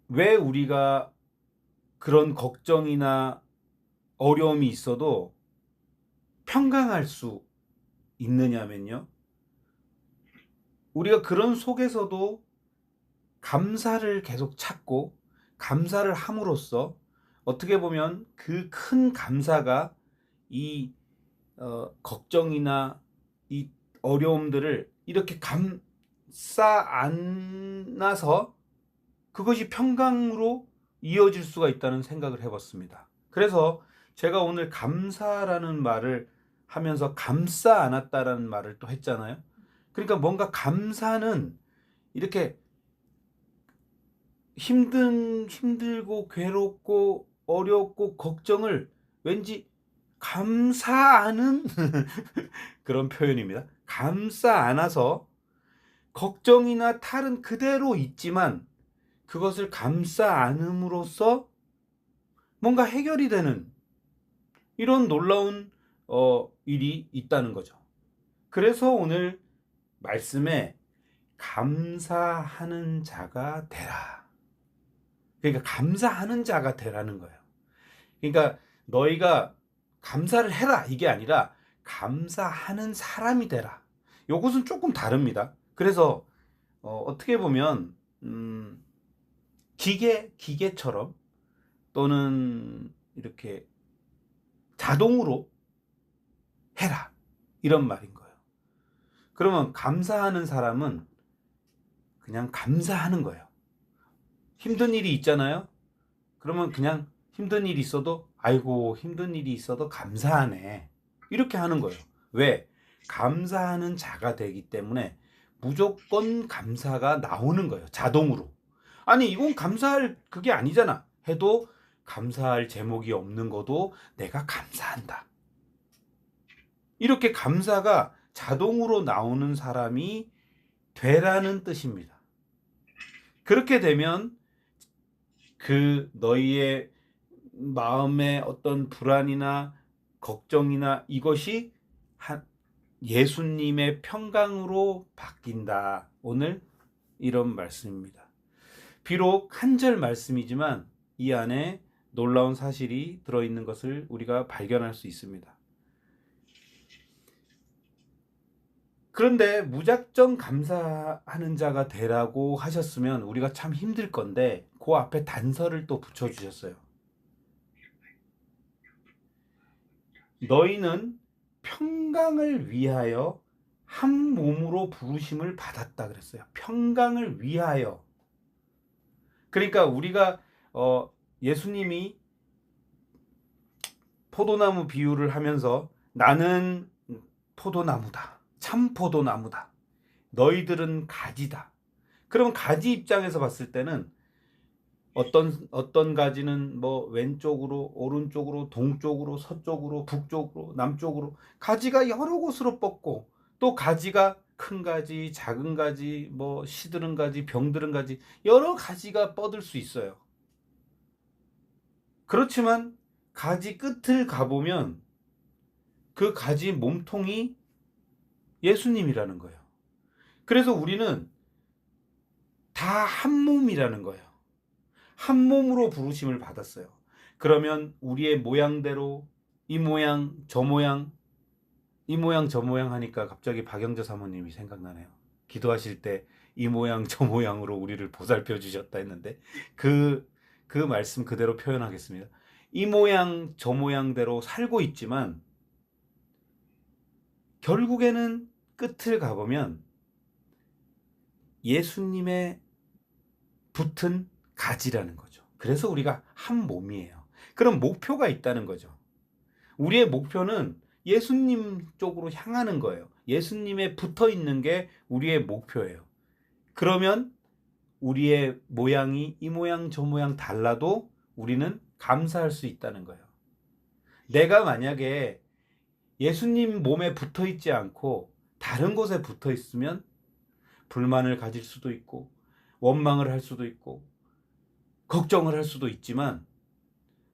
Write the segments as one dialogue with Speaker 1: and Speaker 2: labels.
Speaker 1: 왜 우리가 그런 걱정이나 어려움이 있어도 평강할 수 있느냐면요. 우리가 그런 속에서도 감사를 계속 찾고 감사를 함으로써 어떻게 보면 그 큰 감사가 이 걱정이나 이 어려움들을 이렇게 감싸 안아서 그것이 평강으로 이어질 수가 있다는 생각을 해봤습니다. 그래서 제가 오늘 감사라는 말을 하면서 감싸 안았다라는 말을 또 했잖아요. 그러니까 뭔가 감사는 이렇게 힘들고 괴롭고 어렵고 걱정을 왠지 감사하는 그런 표현입니다. 감싸 안아서 걱정이나 탈은 그대로 있지만 그것을 감싸 안음으로써 뭔가 해결이 되는 이런 놀라운 일이 있다는 거죠. 그래서 오늘 말씀에 감사하는 자가 되라. 그러니까 감사하는 자가 되라는 거예요. 그러니까 너희가 감사를 해라 이게 아니라 감사하는 사람이 되라. 요것은 조금 다릅니다. 그래서 어떻게 보면 기계처럼 또는 이렇게 자동으로 해라 이런 말인 거예요. 그러면 감사하는 사람은 그냥 감사하는 거예요. 힘든 일이 있잖아요. 그러면 그냥 힘든 일이 있어도 아이고 힘든 일이 있어도 감사하네 이렇게 하는 거예요. 왜? 감사하는 자가 되기 때문에 무조건 감사가 나오는 거예요. 자동으로. 아니 이건 감사할 그게 아니잖아 해도 감사할 제목이 없는 것도 내가 감사한다. 이렇게 감사가 자동으로 나오는 사람이 되라는 뜻입니다. 그렇게 되면 그 너희의 마음의 어떤 불안이나 걱정이나 이것이 예수님의 평강으로 바뀐다. 오늘 이런 말씀입니다. 비록 한 절 말씀이지만 이 안에 놀라운 사실이 들어있는 것을 우리가 발견할 수 있습니다. 그런데 무작정 감사하는 자가 되라고 하셨으면 우리가 참 힘들 건데 그 앞에 단서를 또 붙여주셨어요. 너희는 평강을 위하여 한 몸으로 부르심을 받았다 그랬어요. 평강을 위하여. 그러니까 우리가 예수님이 포도나무 비유를 하면서 나는 포도나무다. 참 포도나무다. 너희들은 가지다. 그럼 가지 입장에서 봤을 때는 어떤 가지는 뭐 왼쪽으로 오른쪽으로 동쪽으로 서쪽으로 북쪽으로 남쪽으로 가지가 여러 곳으로 뻗고 또 가지가 큰 가지 작은 가지 뭐 시드른 가지 병들은 가지 여러 가지가 뻗을 수 있어요. 그렇지만 가지 끝을 가보면 그 가지 몸통이 예수님이라는 거예요. 그래서 우리는 다 한 몸이라는 거예요. 한 몸으로 부르심을 받았어요. 그러면 우리의 모양대로 이 모양 저 모양 이 모양 저 모양 하니까 갑자기 박영재 사모님이 생각나네요. 기도하실 때 이 모양 저 모양으로 우리를 보살펴 주셨다 했는데 그 말씀 그대로 표현하겠습니다. 이 모양 저 모양대로 살고 있지만 결국에는 끝을 가보면 예수님의 붙은 가지라는 거죠. 그래서 우리가 한 몸이에요. 그럼 목표가 있다는 거죠. 우리의 목표는 예수님 쪽으로 향하는 거예요. 예수님에 붙어 있는 게 우리의 목표예요. 그러면 우리의 모양이 이 모양 저 모양 달라도 우리는 감사할 수 있다는 거예요. 내가 만약에 예수님 몸에 붙어 있지 않고 다른 곳에 붙어 있으면 불만을 가질 수도 있고 원망을 할 수도 있고 걱정을 할 수도 있지만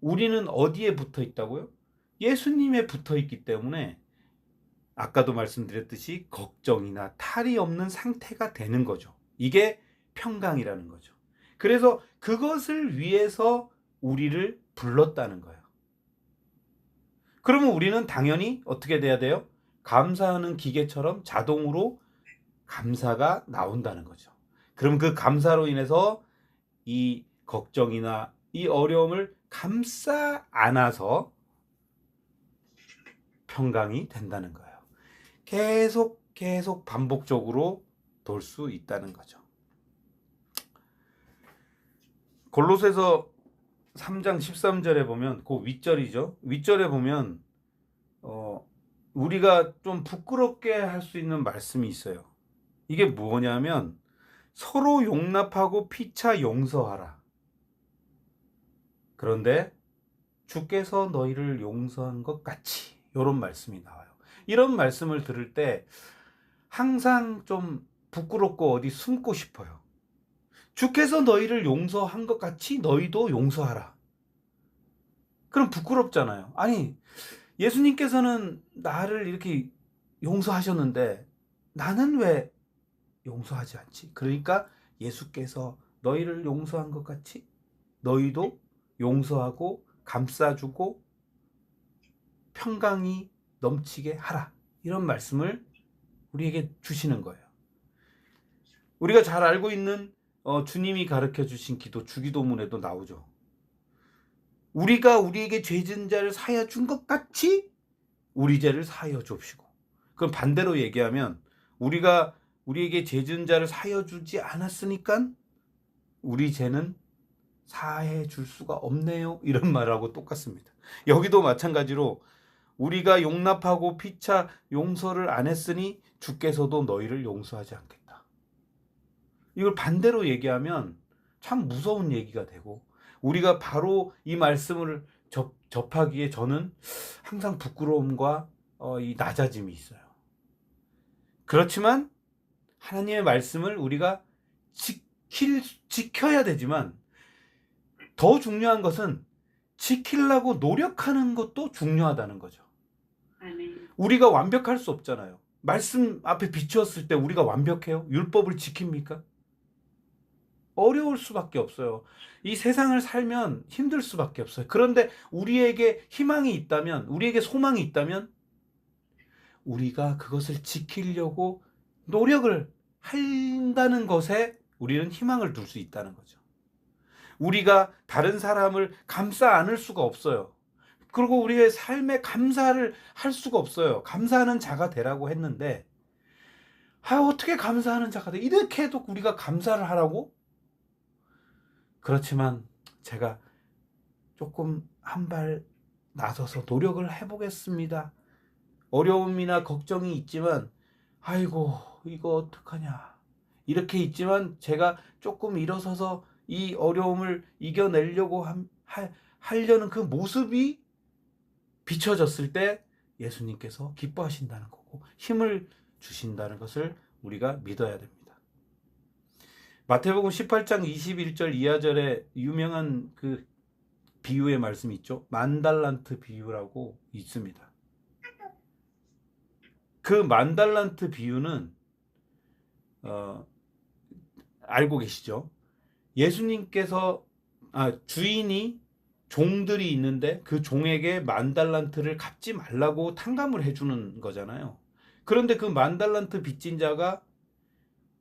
Speaker 1: 우리는 어디에 붙어 있다고요? 예수님에 붙어 있기 때문에 아까도 말씀드렸듯이 걱정이나 탈이 없는 상태가 되는 거죠. 이게 평강이라는 거죠. 그래서 그것을 위해서 우리를 불렀다는 거예요. 그러면 우리는 당연히 어떻게 돼야 돼요? 감사하는 기계처럼 자동으로 감사가 나온다는 거죠. 그럼 그 감사로 인해서 이 걱정이나 이 어려움을 감싸 안아서 평강이 된다는 거예요. 계속 반복적으로 돌 수 있다는 거죠. 골로새서 3장 13절에 보면 그 윗절이죠. 윗절에 보면 우리가 좀 부끄럽게 할 수 있는 말씀이 있어요. 이게 뭐냐면 서로 용납하고 피차 용서하라. 그런데 주께서 너희를 용서한 것 같이, 이런 말씀이 나와요. 이런 말씀을 들을 때 항상 좀 부끄럽고 어디 숨고 싶어요. 주께서 너희를 용서한 것 같이 너희도 용서하라. 그럼 부끄럽잖아요. 아니, 예수님께서는 나를 이렇게 용서하셨는데 나는 왜 용서하지 않지? 그러니까 예수께서 너희를 용서한 것 같이 너희도 용서하고 감싸주고 평강이 넘치게 하라. 이런 말씀을 우리에게 주시는 거예요. 우리가 잘 알고 있는 주님이 가르쳐 주신 기도, 주기도문에도 나오죠. 우리가 우리에게 죄 지은 자를 사하여 준 것 같이 우리 죄를 사하여 줍시고. 그럼 반대로 얘기하면 우리가 우리에게 죄 지은 자를 사하여 주지 않았으니까 우리 죄는 사해 줄 수가 없네요. 이런 말하고 똑같습니다. 여기도 마찬가지로 우리가 용납하고 피차 용서를 안 했으니 주께서도 너희를 용서하지 않겠다. 이걸 반대로 얘기하면 참 무서운 얘기가 되고, 우리가 바로 이 말씀을 접하기에 저는 항상 부끄러움과 이 낮아짐이 있어요. 그렇지만 하나님의 말씀을 우리가 지켜야 되지만 더 중요한 것은 지키려고 노력하는 것도 중요하다는 거죠. 우리가 완벽할 수 없잖아요. 말씀 앞에 비추었을 때 우리가 완벽해요? 율법을 지킵니까? 어려울 수밖에 없어요. 이 세상을 살면 힘들 수밖에 없어요. 그런데 우리에게 희망이 있다면, 우리에게 소망이 있다면 우리가 그것을 지키려고 노력을 한다는 것에 우리는 희망을 둘 수 있다는 거죠. 우리가 다른 사람을 감싸 안을 수가 없어요. 그리고 우리의 삶에 감사를 할 수가 없어요. 감사하는 자가 되라고 했는데 어떻게 감사하는 자가 돼? 이렇게 해도 우리가 감사를 하라고? 그렇지만 제가 조금 한 발 나서서 노력을 해보겠습니다. 어려움이나 걱정이 있지만 아이고 이거 어떡하냐 이렇게 있지만 제가 조금 일어서서 이 어려움을 이겨내려고 하려는 그 모습이 비춰졌을 때 예수님께서 기뻐하신다는 거고 힘을 주신다는 것을 우리가 믿어야 됩니다. 마태복음 18장 21절 이하절에 유명한 그 비유의 말씀이 있죠. 만달란트 비유라고 있습니다. 그 만달란트 비유는 알고 계시죠? 예수님께서 주인이 종들이 있는데 그 종에게 만달란트를 갚지 말라고 탕감을 해주는 거잖아요. 그런데 그 만달란트 빚진 자가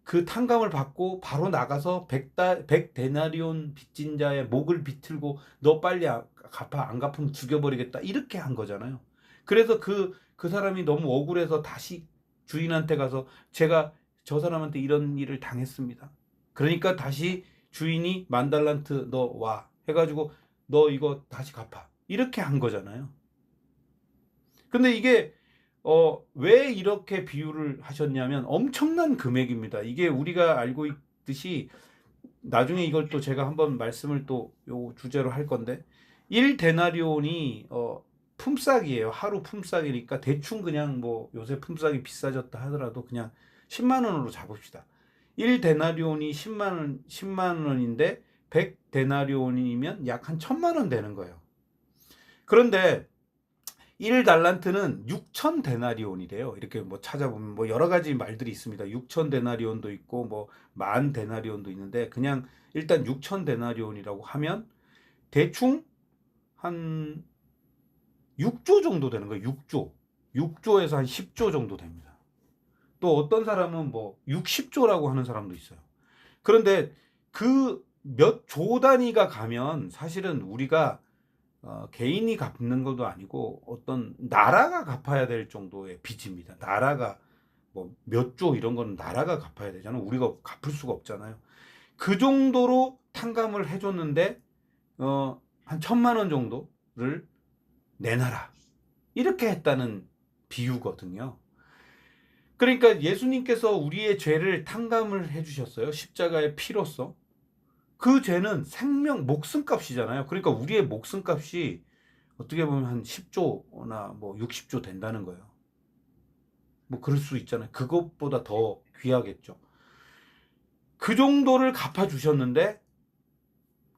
Speaker 1: 그 탕감을 받고 바로 나가서 100데나리온 빚진 자의 목을 비틀고 너 빨리 갚아, 안 갚으면 죽여버리겠다, 이렇게 한 거잖아요. 그래서 그 사람이 너무 억울해서 다시 주인한테 가서 제가 저 사람한테 이런 일을 당했습니다. 그러니까 다시 주인이 만달란트 너 와 해가지고 너 이거 다시 갚아, 이렇게 한 거잖아요. 근데 이게 왜 이렇게 비유를 하셨냐면 엄청난 금액입니다. 이게 우리가 알고 있듯이 나중에 이걸 또 제가 한번 말씀을 또 요 주제로 할 건데 1데나리온이 품삯이에요. 하루 품삯이니까 대충 그냥 뭐 요새 품삯이 비싸졌다 하더라도 그냥 10만 원으로 잡읍시다. 1데나리온이 10만 원인데 100데나리온이면 약 한 1,000만 원 되는 거예요. 그런데 1달란트는 6천 데나리온이래요. 이렇게 뭐 찾아보면 뭐 여러 가지 말들이 있습니다. 6천 데나리온도 있고 뭐 만 데나리온도 있는데 그냥 일단 6천 데나리온이라고 하면 대충 한 6조 정도 되는 거예요. 6조. 6조에서 한 10조 정도 됩니다. 또 어떤 사람은 뭐 60조라고 하는 사람도 있어요. 그런데 그 몇 조 단위가 가면 사실은 우리가 개인이 갚는 것도 아니고 어떤 나라가 갚아야 될 정도의 빚입니다. 나라가 뭐 몇 조 이런 거는 나라가 갚아야 되잖아요. 우리가 갚을 수가 없잖아요. 그 정도로 탕감을 해줬는데 한 1,000만 원 정도를 내놔라 이렇게 했다는 비유거든요. 그러니까 예수님께서 우리의 죄를 탕감을 해주셨어요. 십자가의 피로써. 그 죄는 생명, 목숨값이잖아요. 그러니까 우리의 목숨값이 어떻게 보면 한 10조나 뭐 60조 된다는 거예요. 뭐 그럴 수 있잖아요. 그것보다 더 귀하겠죠. 그 정도를 갚아주셨는데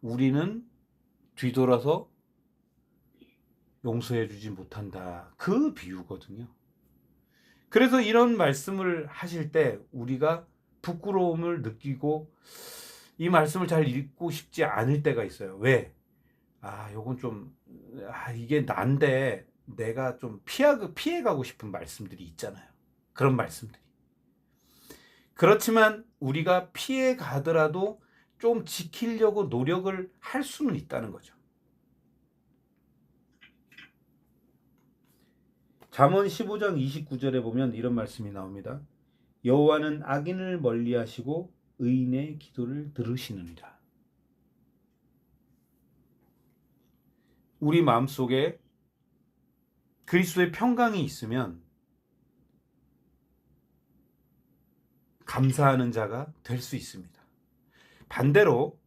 Speaker 1: 우리는 뒤돌아서 용서해주지 못한다. 그 비유거든요. 그래서 이런 말씀을 하실 때 우리가 부끄러움을 느끼고 이 말씀을 잘 읽고 싶지 않을 때가 있어요. 왜? 요건 좀, 이게 난데 내가 좀 피해가고 싶은 말씀들이 있잖아요. 그런 말씀들이. 그렇지만 우리가 피해가더라도 좀 지키려고 노력을 할 수는 있다는 거죠. 잠언 15장 29절에 보면 이런 말씀이 나옵니다. 여호와는 악인을 멀리하시고 의인의 기도를 들으시느니라. 우리 마음속에 그리스도의 평강이 있으면 감사하는 자가 될 수 있습니다. 반대로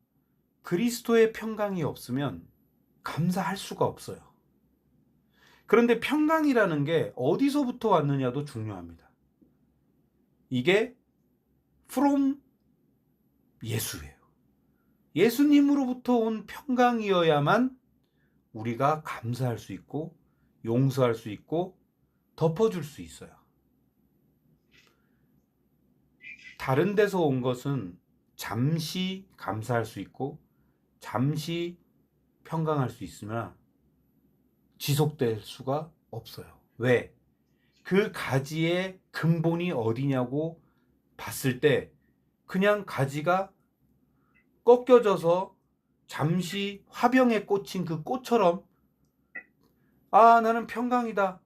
Speaker 1: 그리스도의 평강이 없으면 감사할 수가 없어요. 그런데 평강이라는 게 어디서부터 왔느냐도 중요합니다. 이게 from 예수예요. 예수님으로부터 온 평강이어야만 우리가 감사할 수 있고 용서할 수 있고 덮어줄 수 있어요. 다른 데서 온 것은 잠시 감사할 수 있고 잠시 평강할 수 있으나 지속될 수가 없어요. 왜? 그 가지의 근본이 어디냐고 봤을 때 그냥 가지가 꺾여져서 잠시 화병에 꽂힌 그 꽃처럼 나는 평강이다.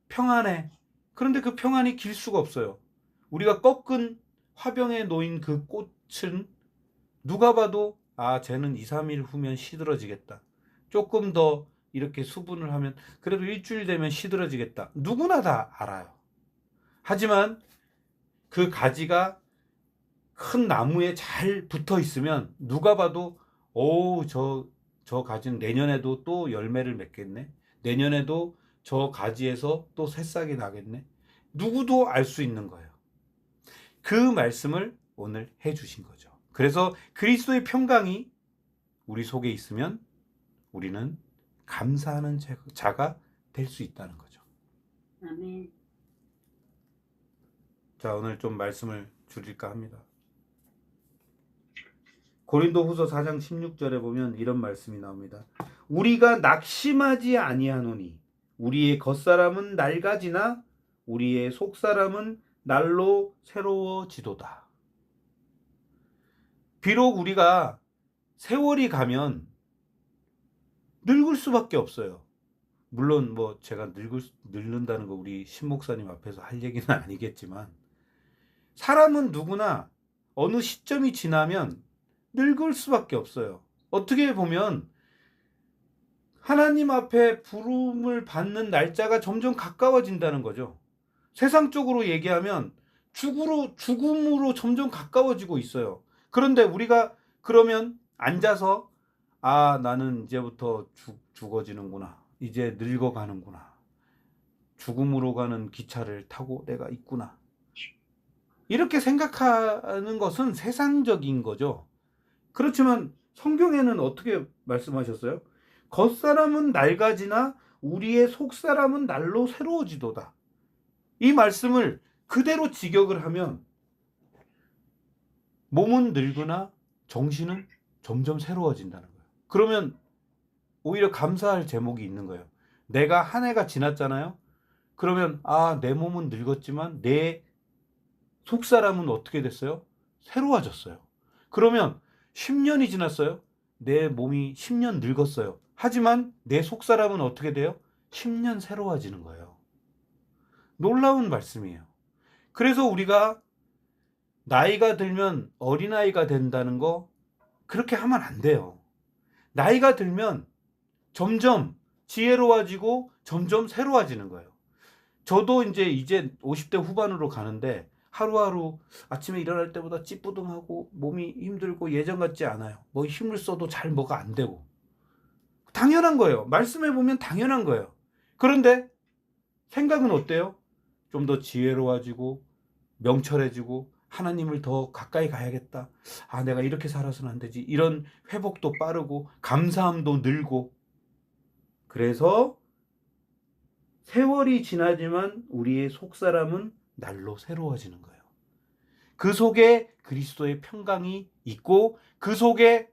Speaker 1: 평안해. 그런데 그 평안이 길 수가 없어요. 우리가 꺾은 화병에 놓인 그 꽃은 누가 봐도 쟤는 2, 3일 후면 시들어지겠다. 조금 더 이렇게 수분을 하면 그래도 일주일 되면 시들어지겠다. 누구나 다 알아요. 하지만 그 가지가 큰 나무에 잘 붙어 있으면 누가 봐도 저 가지는 내년에도 또 열매를 맺겠네. 내년에도 저 가지에서 또 새싹이 나겠네. 누구도 알 수 있는 거예요. 그 말씀을 오늘 해주신 거죠. 그래서 그리스도의 평강이 우리 속에 있으면 우리는 감사하는 자가 될 수 있다는 거죠.
Speaker 2: 아멘.
Speaker 1: 자, 오늘 좀 말씀을 줄일까 합니다. 고린도후서 4장 16절에 보면 이런 말씀이 나옵니다. 우리가 낙심하지 아니하노니 우리의 겉사람은 낡아지나 우리의 속사람은 날로 새로워지도다. 비록 우리가 세월이 가면 늙을 수밖에 없어요. 물론 뭐 제가 늙는다는 거 우리 신목사님 앞에서 할 얘기는 아니겠지만 사람은 누구나 어느 시점이 지나면 늙을 수밖에 없어요. 어떻게 보면 하나님 앞에 부름을 받는 날짜가 점점 가까워진다는 거죠. 세상적으로 얘기하면 죽음으로 점점 가까워지고 있어요. 그런데 우리가 그러면 앉아서 나는 이제부터 죽어지는구나. 이제 늙어가는구나. 죽음으로 가는 기차를 타고 내가 있구나. 이렇게 생각하는 것은 세상적인 거죠. 그렇지만 성경에는 어떻게 말씀하셨어요? 겉사람은 낡아지나 우리의 속사람은 날로 새로워지도다. 이 말씀을 그대로 직역을 하면 몸은 늙으나 정신은 점점 새로워진다는 거예요. 그러면 오히려 감사할 제목이 있는 거예요. 내가 한 해가 지났잖아요. 그러면 내 몸은 늙었지만 내 속사람은 어떻게 됐어요? 새로워졌어요. 그러면 10년이 지났어요. 내 몸이 10년 늙었어요. 하지만 내 속사람은 어떻게 돼요? 10년 새로워지는 거예요. 놀라운 말씀이에요. 그래서 우리가 나이가 들면 어린아이가 된다는 거 그렇게 하면 안 돼요. 나이가 들면 점점 지혜로워지고 점점 새로워지는 거예요. 저도 이제 50대 후반으로 가는데 하루하루 아침에 일어날 때보다 찌뿌둥하고 몸이 힘들고 예전 같지 않아요. 뭐 힘을 써도 잘 뭐가 안 되고. 당연한 거예요. 말씀해 보면 당연한 거예요. 그런데 생각은 어때요? 좀 더 지혜로워지고 명철해지고 하나님을 더 가까이 가야겠다. 내가 이렇게 살아서는 안 되지. 이런 회복도 빠르고 감사함도 늘고. 그래서 세월이 지나지만 우리의 속사람은 날로 새로워지는 거예요. 그 속에 그리스도의 평강이 있고 그 속에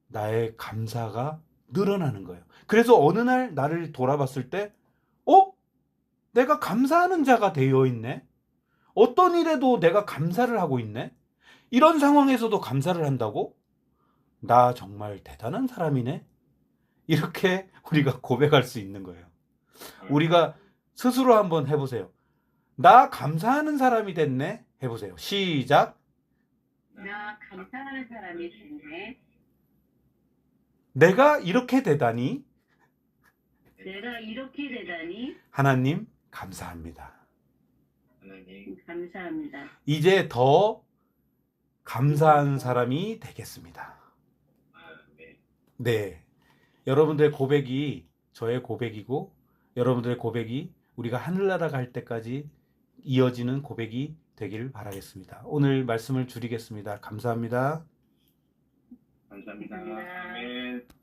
Speaker 1: 나의 감사가 늘어나는 거예요. 그래서 어느 날 나를 돌아봤을 때 내가 감사하는 자가 되어 있네. 어떤 일에도 내가 감사를 하고 있네. 이런 상황에서도 감사를 한다고? 나 정말 대단한 사람이네. 이렇게 우리가 고백할 수 있는 거예요. 우리가 스스로 한번 해보세요. 나 감사하는 사람이 됐네. 해보세요. 시작.
Speaker 2: 나 감사하는 사람이 됐네.
Speaker 1: 내가 이렇게 되다니
Speaker 2: 내가 이렇게 되다니
Speaker 1: 하나님 감사합니다.
Speaker 2: 하나님 감사합니다.
Speaker 1: 이제 더 감사한 사람이 되겠습니다. 네. 여러분들의 고백이 저의 고백이고 여러분들의 고백이 우리가 하늘나라 갈 때까지 이어지는 고백이 되기를 바라겠습니다. 오늘 말씀을 줄이겠습니다. 감사합니다.
Speaker 2: 감사합니다. 아멘.